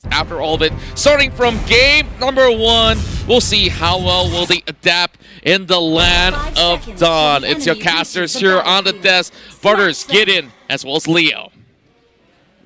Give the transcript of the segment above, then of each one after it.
After all of it, starting from game number 1, we'll see how well will they adapt in the land of Dawn. It's your casters here on the desk. Butters, get in, as well as Leo.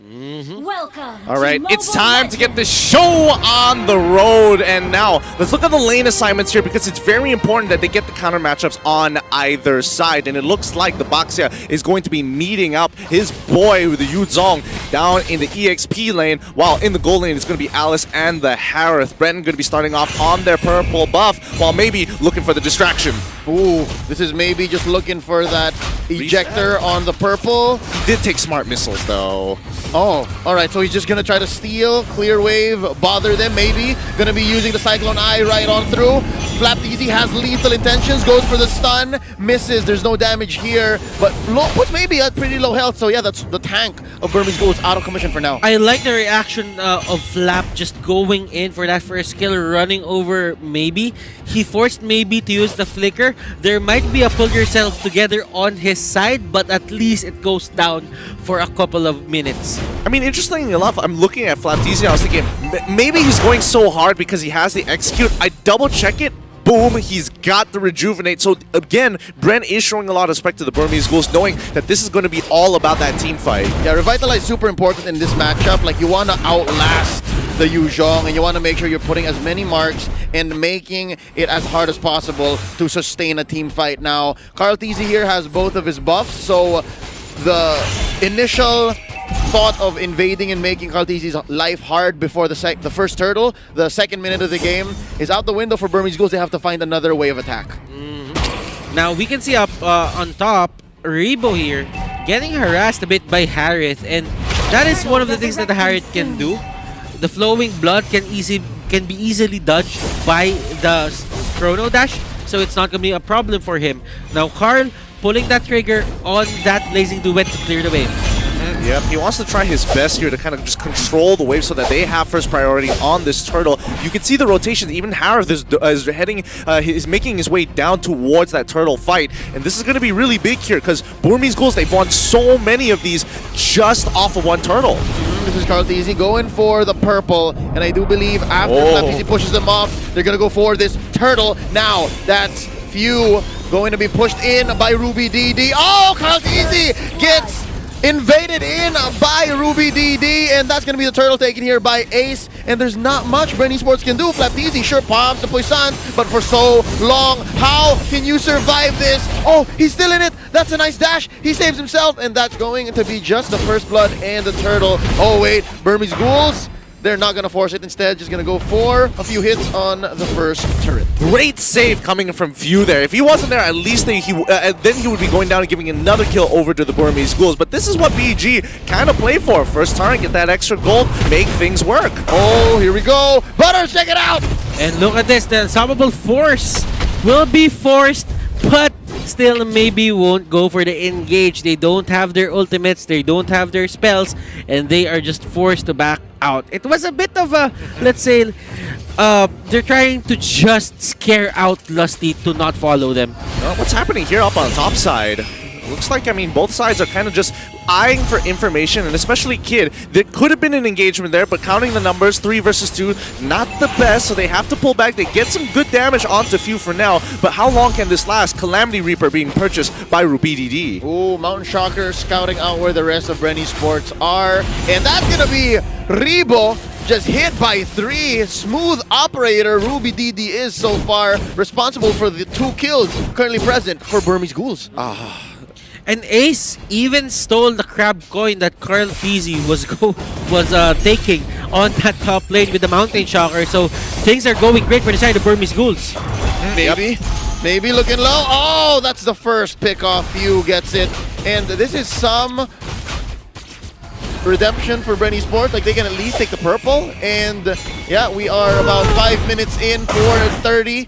Welcome. All right, it's time to get the show on the road. And now, let's look at the lane assignments here because it's very important that they get the counter matchups on either side. And it looks like the Baxia is going to be meeting up his boy with the Yu Zong down in the EXP lane, while in the gold lane it's going to be Alice and the Harith. Bren going to be starting off on their purple buff, while maybe looking for the distraction. Ooh, this is maybe just looking for that ejector on the purple. He did take smart missiles, though. Oh, all right, so he's just going to try to steal, clear wave, bother them maybe. Going to be using the Cyclone Eye right on through. Flapteasy has lethal intentions, goes for the stun, misses. There's no damage here, but puts maybe at pretty low health. So yeah, that's the tank of Burmese Ghouls out of commission for now. I like the reaction of Flap just going in for that first kill, running over maybe. He forced maybe to use the flicker. There might be a pull yourself together on his side, but at least it goes down for a couple of minutes. I mean, interestingly enough, I'm looking at Flapteasy and I was thinking, maybe he's going so hard because he has the execute. I double check it. Boom, he's got the rejuvenate. So again, Bren is showing a lot of respect to the Burmese Ghouls, knowing that this is going to be all about that team fight. Yeah, Revitalize super important in this matchup. Like, you want to outlast the Yu Zhong, and you want to make sure you're putting as many marks and making it as hard as possible to sustain a team fight. Now, Carl Teasy here has both of his buffs, so the initial thought of invading and making Carl Teasy's life hard before the first turtle, the second minute of the game, is out the window for Burmese Ghouls. They have to find another way of attack. Now we can see up on top, Rebo here getting harassed a bit by Harith, and that is one of the things that the Harith can do. The flowing blood can be easily dodged by the Chrono Dash, so it's not gonna be a problem for him. Now Carl pulling that trigger on that Blazing Duet to clear the wave. Yep, he wants to try his best here to kind of just control the wave so that they have first priority on this turtle. You can see the rotation. Even Harith is heading, is making his way down towards that turtle fight, and this is going to be really big here because Burmese Ghouls, they've won so many of these just off of one turtle. This is Carl Teasy going for the purple, and I do believe after Flapteasy pushes them off, they're going to go for this turtle. Now, that's few going to be pushed in by Ruby DD. Oh, Carl Teasy gets invaded in by Ruby DD, and that's going to be the turtle taken here by Ace, and there's not much Bren Esports can do. Flapteasy sure pops the Poisson, but for so long, how can you survive this? Oh, he's still in it. That's a nice dash. He saves himself, and that's going to be just the first blood and the turtle. Oh wait, Burmese Ghouls, they're not going to force it. Instead, just going to go for a few hits on the first turret. Great save coming from View there. If he wasn't there, at least then he would be going down and giving another kill over to the Burmese Ghouls. But this is what BG kind of play for. First turn, get that extra gold, make things work. Oh, here we go. Butters, check it out. And look at this, the Unstoppable Force will be forced, but still maybe won't go for the engage. They don't have their ultimates, they don't have their spells, and they are just forced to back out. It was a bit of a, let's say, they're trying to just scare out Lusty to not follow them. What's happening here up on the top side? Looks like, I mean, both sides are kind of just eyeing for information, and especially Kid. There could have been an engagement there, but counting the numbers, 3 versus 2, not the best, so they have to pull back. They get some good damage onto Few for now, but how long can this last? Calamity Reaper being purchased by Ruby DD. Ooh, Mountain Shocker scouting out where the rest of Bren Esports are, and that's gonna be Rebo. Just hit by 3. Smooth operator. Ruby DD is so far responsible for the 2 kills currently present for Burmese Ghouls. And Ace even stole the crab coin that Carl Teasy was taking on that top lane with the Mountain Shocker. So things are going great for the side of Burmese Ghouls. Maybe looking low. Oh, that's the first pick off. Few gets it. And this is some redemption for Bren Esports. Like, they can at least take the purple. And yeah, we are about 5 minutes in for 30.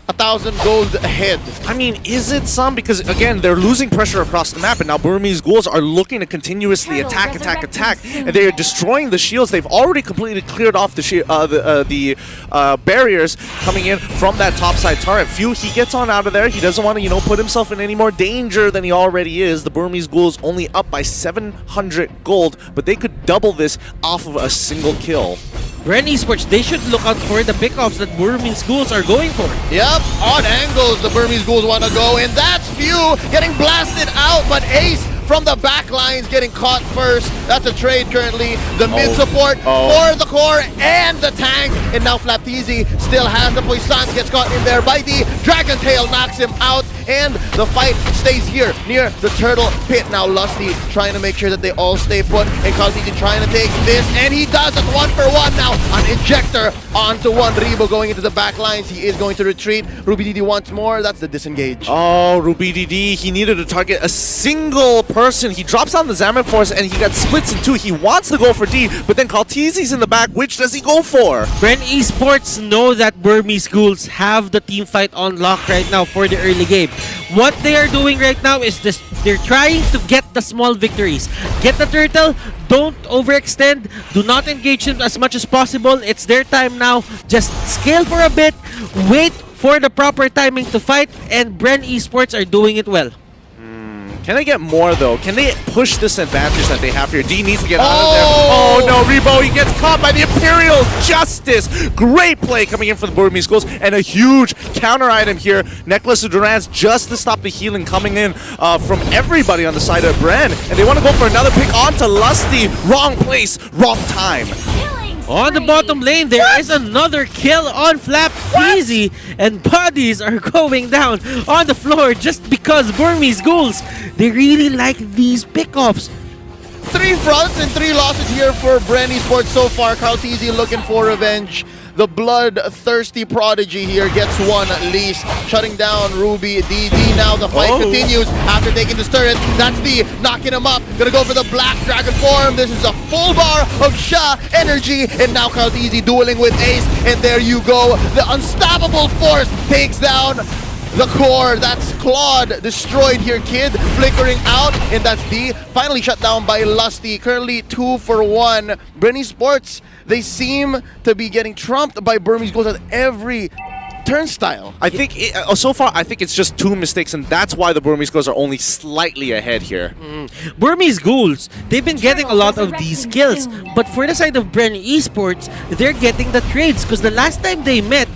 1,000 gold ahead. I mean, is it some? Because again, they're losing pressure across the map, and now Burmese Ghouls are looking to continuously attack, and they are destroying the shields. They've already completely cleared off the barriers coming in from that topside turret. Few, he gets on out of there. He doesn't want to, you know, put himself in any more danger than he already is. The Burmese Ghouls only up by 700 gold, but they could double this off of a single kill. Bren Esports, they should look out for the pickoffs that Burmese Ghouls are going for. Yep, on angles, the Burmese Ghouls want to go, and that's Few getting blasted out, but Ace from the back lines getting caught first. That's a trade currently. The mid support for the core and the tank, and now Flapteezy still has the Poisson, gets caught in there by the Dragon Tail, knocks him out, and the fight stays here near the turtle pit. Now Lusty trying to make sure that they all stay put, and Kaltiti trying to take this, and he does it 1-for-1 now. An injector onto one. Rebo going into the back lines. He is going to retreat. RubyDD once more. That's the disengage. Oh, RubyDD, he needed to target a single person. He drops down the Zaman Force and he got splits in two. He wants to go for D, but then Kaltizi's in the back. Which does he go for? Bren Esports know that Burmese Ghouls have the team fight on lock right now for the early game. What they are doing right now is this: they're trying to get the small victories. Get the turtle, don't overextend, do not engage him as much as possible. It's their time now. Just scale for a bit, wait for the proper timing to fight, and Bren Esports are doing it well. Can they get more though? Can they push this advantage that they have here? D needs to get out of there. Oh no, Rebo, he gets caught by the Imperial Justice. Great play coming in for the Burmese Ghouls, and a huge counter item here. Necklace of Durans just to stop the healing coming in from everybody on the side of Bren. And they want to go for another pick onto Lusty. Wrong place, wrong time. On the bottom lane, there is another kill on Flapteezy, and bodies are going down on the floor just because Burmese Ghouls, they really like these pickoffs. 3 fronts and 3 losses here for Bren Esports so far. Kaltiti looking for revenge. The bloodthirsty prodigy here gets one at least, shutting down RubyDD. Now the fight continues after taking this turret. That's D knocking him up. Gonna go for the Black Dragon form. This is a full bar of Sha energy, and now Kaltiti dueling with Ace. And there you go. The unstoppable force takes down the core. That's Claude destroyed here, Kid flickering out, and that's D finally shut down by Lusty. Currently 2-for-1. Bren Esports, they seem to be getting trumped by Burmese Ghouls at every turnstile. I think so far, I think it's just 2 mistakes, and that's why the Burmese Ghouls are only slightly ahead here. Burmese Ghouls, they've been getting a lot of these kills, but for the side of Bren Esports, they're getting the trades because the last time they met,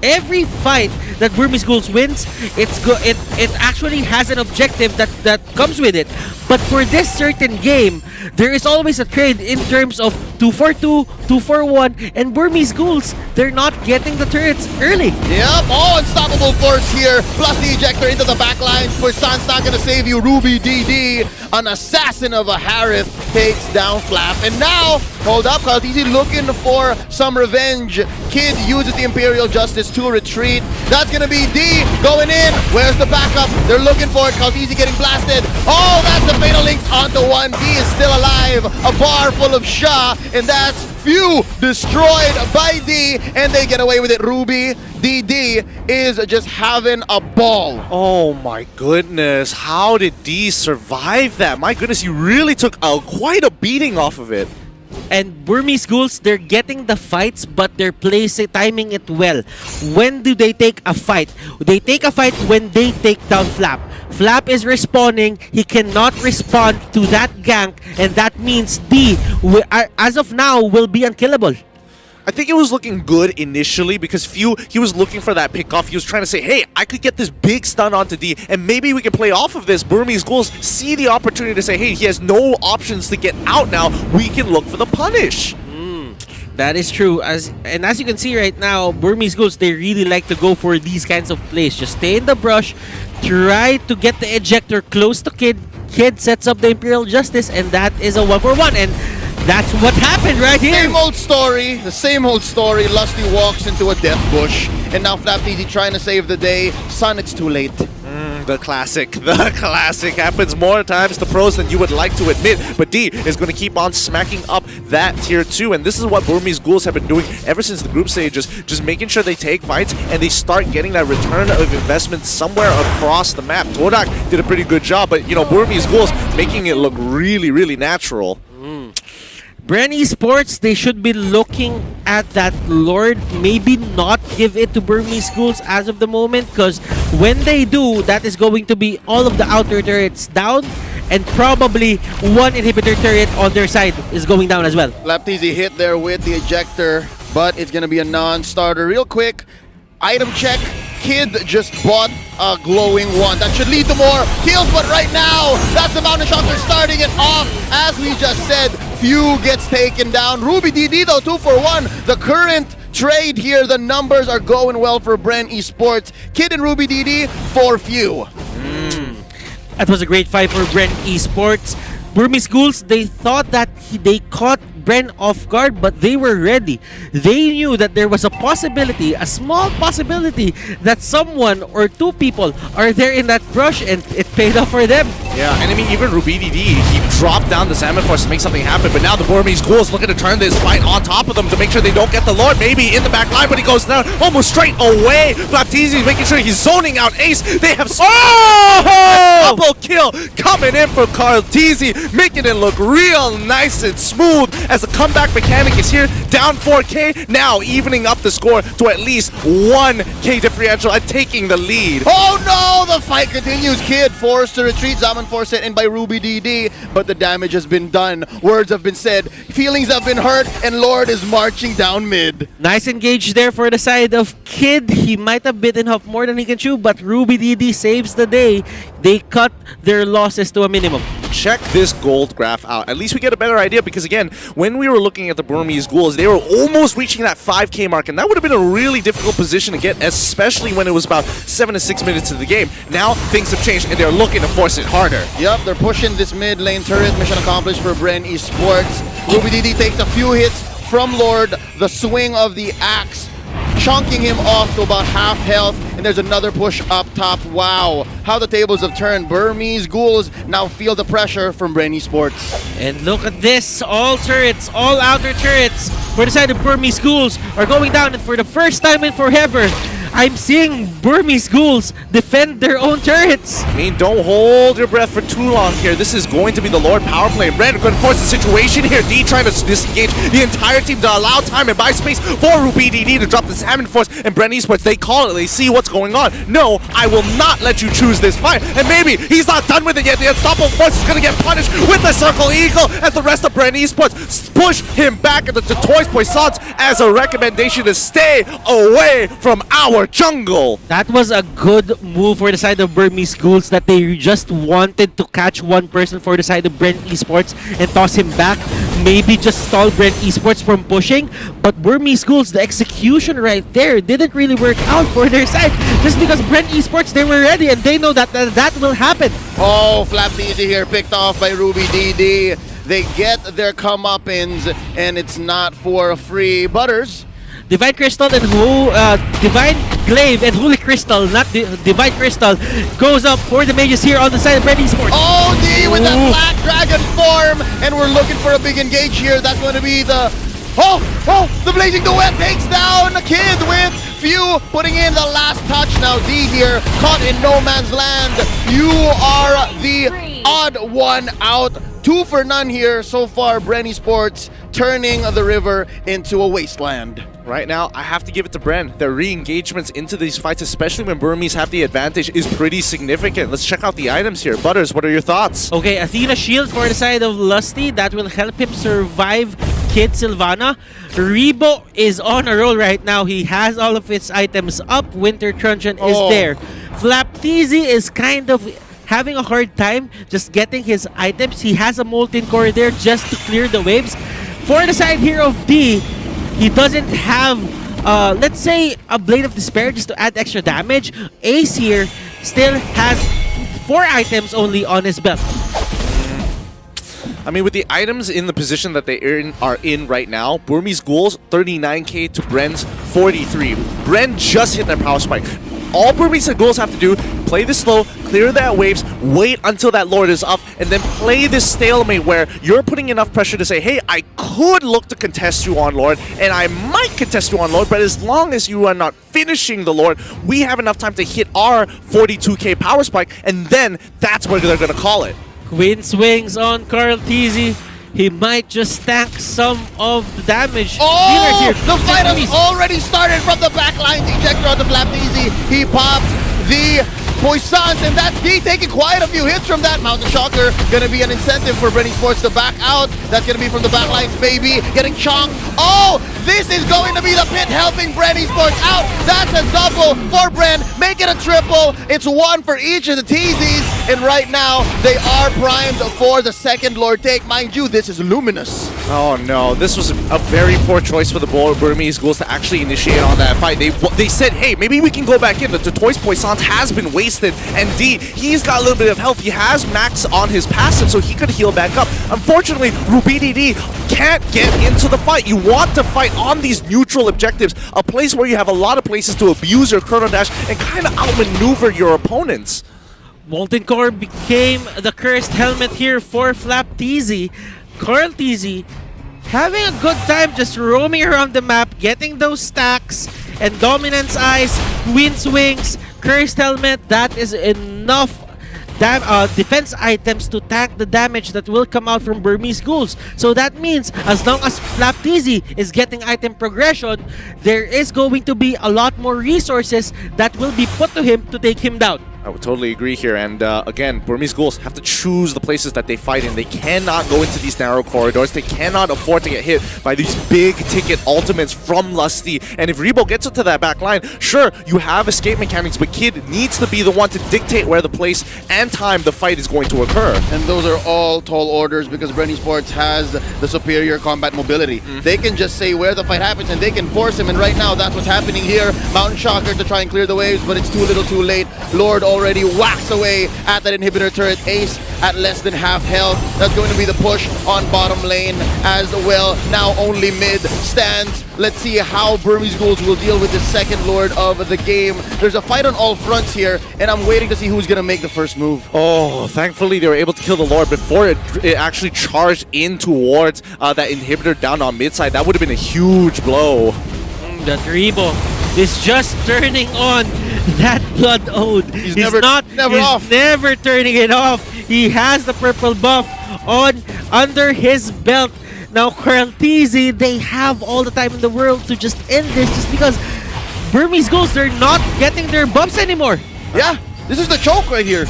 every fight that Burmese Ghouls wins, it actually has an objective that comes with it. But for this certain game, there is always a trade in terms of 2-for-2, 2-for-1, and Burmese Ghouls, they're not getting the turrets early. Yep, unstoppable force here, plus the ejector into the back line. Poisson's not gonna save you. RubyDD, an assassin of a Harith, takes down Flap. And now, hold up, Kaltiti looking for some revenge. Kid uses the Imperial Justice to retreat. That's gonna be D going in. Where's the backup? They're looking for it. Kaltiti getting blasted. Oh, that's the Fatal Links onto one. D is still alive. A bar full of Sha, and that's Few destroyed by D, and they get away with it. RubyDD is just having a ball. Oh my goodness, how did D survive that? My goodness, he really took quite a beating off of it. And Burmese Ghouls, they're getting the fights, but they're timing it well. When do they take a fight? They take a fight when they take down Flap. Flap is respawning. He cannot respond to that gank, and that means D, as of now, will be unkillable. I think it was looking good initially because Few, he was looking for that pickoff. He was trying to say, hey, I could get this big stun onto D, and maybe we can play off of this. Burmese Ghouls see the opportunity to say, hey, he has no options to get out now. We can look for the punish. That is true. As you can see right now, Burmese Ghouls, they really like to go for these kinds of plays. Just stay in the brush, try to get the ejector close to Kid. Kid sets up the Imperial Justice, and that is a 1-for-1. And that's what happened right here. Same old story, the same old story. Lusty walks into a death bush, and now Flapteezy trying to save the day. Son, it's too late. The classic happens more times to pros than you would like to admit, but D is going to keep on smacking up that tier 2, and this is what Burmese Ghouls have been doing ever since the group stages, just making sure they take fights and they start getting that return of investment somewhere across the map. Todak did a pretty good job, but you know, Burmese Ghouls making it look really, really natural. Bren Esports, they should be looking at that Lord, maybe not give it to Burmese Ghouls as of the moment, because when they do, that is going to be all of the outer turrets down, and probably one inhibitor turret on their side is going down as well. Laptizi hit there with the ejector, but it's gonna be a non-starter. Real quick, item check. Kid just bought a glowing one. That should lead to more kills, but right now, that's the Mountain Shock. They're starting it off. As we just said, Few gets taken down. Ruby DD though, 2 for 1. The current trade here, the numbers are going well for Bren Esports. Kid and Ruby DD for Few. That was a great fight for Bren Esports. Burmese Ghouls, they thought that they caught Bren off guard, but they were ready. They knew that there was a possibility, a small possibility, that someone or two people are there in that brush, and it paid off for them. Yeah, and I mean, even Ruby DD, he dropped down the Salmon Force to make something happen, but now the Burmese Ghouls looking to turn this fight on top of them to make sure they don't get the Lord, maybe in the back line, but he goes down almost straight away. Baptiste making sure he's zoning out Ace. They have double kill coming in from Carlteezy, making it look real nice and smooth as the comeback mechanic is here, down 4K, now evening up the score to at least 1K differential and taking the lead. Oh no, the fight continues. Kid forced to retreat. Zaman forced it in by Ruby DD, but the damage has been done. Words have been said, feelings have been hurt, and Lord is marching down mid. Nice engage there for the side of Kid. He might have bitten off more than he can chew, but Ruby DD saves the day. They cut their losses to a minimum. Check this gold graph out. At least we get a better idea, because again, when we were looking at the Burmese Ghouls, they were almost reaching that 5K mark, and that would have been a really difficult position to get, especially when it was about 7 to 6 minutes of the game. Now things have changed, and they're looking to force it harder. Yep, they're pushing this mid lane turret. Mission accomplished for Bren Esports. Ruby DD takes a few hits from Lord. The swing of the axe chunking him off to about half health, and there's another push up top. Wow, how the tables have turned. Burmese Ghouls now feel the pressure from Bren Esports. And look at this, all turrets, all outer turrets for the side of Burmese Ghouls are going down, and for the first time in forever, I'm seeing Burmese Ghouls defend their own turrets. I mean, don't hold your breath for too long here. This is going to be the Lord power play. Red going to force the situation here. D trying to disengage the entire team to allow time and buy space for Ruby DD to drop the Salmon Force. And Bren Esports, they call it. They see what's going on. No, I will not let you choose this fight. And maybe he's not done with it yet. The Unstoppable Force is going to get punished with the Circle Eagle as the rest of Bren Esports push him back into the Toys Poissons as a recommendation to stay away from our jungle. That was a good move for the side of Burmese Ghouls, that they just wanted to catch one person for the side of Bren Esports and toss him back. Maybe just stall Bren Esports from pushing. But Burmese Ghouls, the execution right there didn't really work out for their side. Just because Bren Esports, they were ready and they know that that will happen. Oh, Flapteezy here picked off by Ruby DD. They get their comeuppance, and it's not for free. Butters. Divine Crystal and Divine Glaive and Holy Crystal, not Divine Crystal, goes up for the mages here on the side of Bren Esports. Oh, D with that Black Dragon form, and we're looking for a big engage here. That's going to be the... the Blazing Duet takes down the Kid with Few putting in the last touch. Now D here, caught in no man's land. You are the odd one out. 2 for none here so far. Bren Esports turning the river into a wasteland. Right now, I have to give it to Bren. Their re-engagements into these fights, especially when Burmese have the advantage, is pretty significant. Let's check out the items here. Butters, what are your thoughts? Okay, Athena Shield for the side of Lusty. That will help him survive Kid Sylvana. Rebo is on a roll right now. He has all of his items up. Winter Truncheon is there. Flapteezy is kind of having a hard time just getting his items. He has a Molten Core there just to clear the waves. For the side here of D, he doesn't have, let's say, a Blade of Despair just to add extra damage. Ace here still has 4 items only on his belt. I mean, with the items in the position that they are in right now, Burmese Ghouls, 39k to Bren's 43. Bren just hit their power spike. All Burmese Ghouls have to do, play this slow, clear that waves, wait until that Lord is up, and then play this stalemate where you're putting enough pressure to say, hey, I could look to contest you on Lord, and I might contest you on Lord, but as long as you are not finishing the Lord, we have enough time to hit our 42k power spike, and then that's where they're going to call it. Queen swings on Carlteezy. He might just tank some of the damage. Oh, here. The fight has already started from the back line. Ejector on the Flapteezy. He pops the Poissons, and that's D taking quite a few hits from that. Mountain Shocker gonna be an incentive for Bren Esports to back out. That's gonna be from the backlines, baby. Getting chonked. Oh, this is going to be the pit helping Bren Esports out. That's a double for Bren. Make it a triple. It's one for each of the TZs. And right now, they are primed for the second Lord take. Mind you, this is Luminous. Oh no, this was a very poor choice for the Burmese Ghouls to actually initiate on that fight. They said, hey, maybe we can go back in. The Toys Poissons has been wasted, and D, he's got a little bit of health. He has max on his passive, so he could heal back up. Unfortunately, RubyDD can't get into the fight. You want to fight on these neutral objectives, a place where you have a lot of places to abuse your Chrono Dash and kind of outmaneuver your opponents. Molten Core became the cursed helmet here for Flap TZ. Carl TZ having a good time just roaming around the map, getting those stacks, and Dominance Eyes, Wind's Wings, Cursed Helmet. That is enough defense items to tank the damage that will come out from Burmese Ghouls. So that means as long as Flap TZ is getting item progression, there is going to be a lot more resources that will be put to him to take him down. I would totally agree here, and again, Burmese Ghouls have to choose the places that they fight in. They cannot go into these narrow corridors. They cannot afford to get hit by these big-ticket ultimates from Lusty. And if Rebo gets into that back line, sure, you have escape mechanics, but Kid needs to be the one to dictate where the place and time the fight is going to occur. And those are all tall orders because Bren Esports has the superior combat mobility. They can just say where the fight happens and they can force him, and right now that's what's happening here. Mountain Shocker to try and clear the waves, but it's too little too late. Lord already whacks away at that inhibitor turret. Ace at less than half health. That's going to be the push on bottom lane as well. Now only mid stands. Let's see how Burmese Ghouls will deal with the second Lord of the game. There's a fight on all fronts here, and I'm waiting to see who's going to make the first move. Oh, thankfully they were able to kill the Lord before it actually charged in towards that inhibitor down on mid side. That would have been a huge blow. That Rebo is just turning on that Blood Ode. He's never turning it off. He has the purple buff on under his belt. Now Carl TZ, they have all the time in the world to just end this just because Burmese Ghouls, they're not getting their buffs anymore. Yeah, this is the choke right here.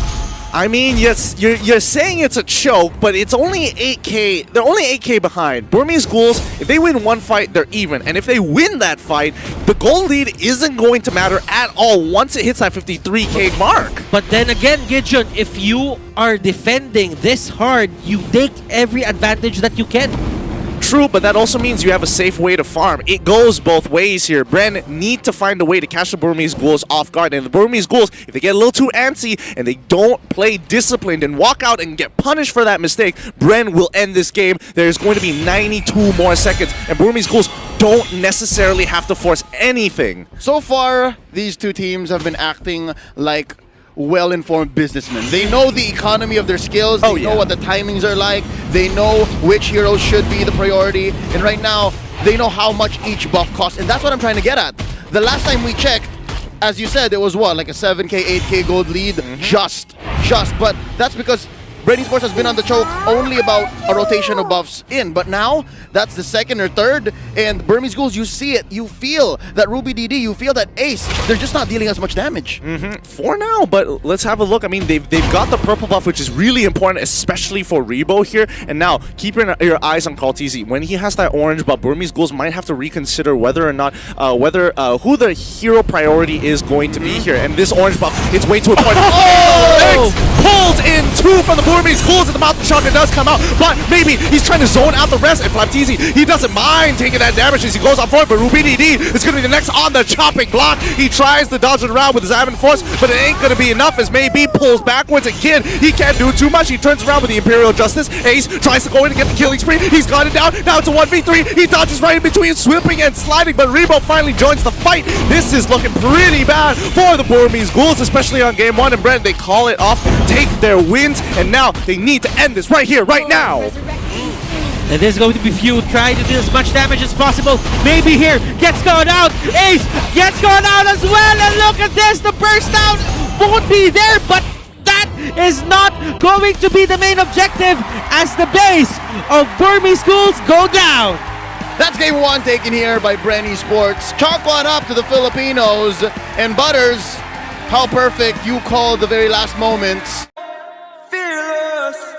I mean, yes, you're saying it's a choke, but it's only 8K. They're only 8K behind. Burmese Ghouls, if they win one fight, they're even. And if they win that fight, the goal lead isn't going to matter at all once it hits that 53K mark. But then again, Gideon, if you are defending this hard, you take every advantage that you can. True, but that also means you have a safe way to farm. It goes both ways here. Bren need to find a way to catch the Burmese Ghouls off guard. And the Burmese Ghouls, if they get a little too antsy and they don't play disciplined and walk out and get punished for that mistake, Bren will end this game. There's going to be 92 more seconds, and Burmese Ghouls don't necessarily have to force anything. So far, these two teams have been acting like well-informed businessmen. They know the economy of their skills. They know what the timings are like. They know which heroes should be the priority. And right now, they know how much each buff costs. And that's what I'm trying to get at. The last time we checked, as you said, it was what, like a 7K, 8K gold lead? Just. But that's because Bren Esports has been on the choke only about a rotation of buffs in, but now that's the second or third, and Burmese Ghouls, you see it, you feel that RubyDD, you feel that Ace, they're just not dealing as much damage. For now, but let's have a look. I mean, they've got the purple buff, which is really important, especially for Rebo here, and now keep your eyes on Carl TZ. When he has that orange buff, Burmese Ghouls might have to reconsider whether or not, who the hero priority is going to be here, and this orange buff, it's way too important. Ace pulls in two from the Burmese Ghouls, and the Mountain Shocker does come out, but maybe he's trying to zone out the rest, and Flap TZ, he doesn't mind taking that damage as he goes on forward, but RubyDD is going to be the next on the chopping block. He tries to dodge it around with his Advent Force, but it ain't going to be enough as maybe pulls backwards again. He can't do too much. He turns around with the Imperial Justice. Ace tries to go in and get the killing spree. He's got it down. Now it's a 1v3. He dodges right in between, sweeping and sliding, but Rebo finally joins the fight. This is looking pretty bad for the Burmese Ghouls, especially on game one, and Bren, they call it off, take their wins, and now they need to end this right here, right now. And this is going to be Few trying to do as much damage as possible. Maybe here, gets gone out. Ace gets gone out as well. And look at this, the burst down won't be there, but that is not going to be the main objective as the base of Burmese Ghouls go down. That's game one taken here by Bren Esports. Chalk one up to the Filipinos, and Butters, How perfect you called the very last moments. Fearless.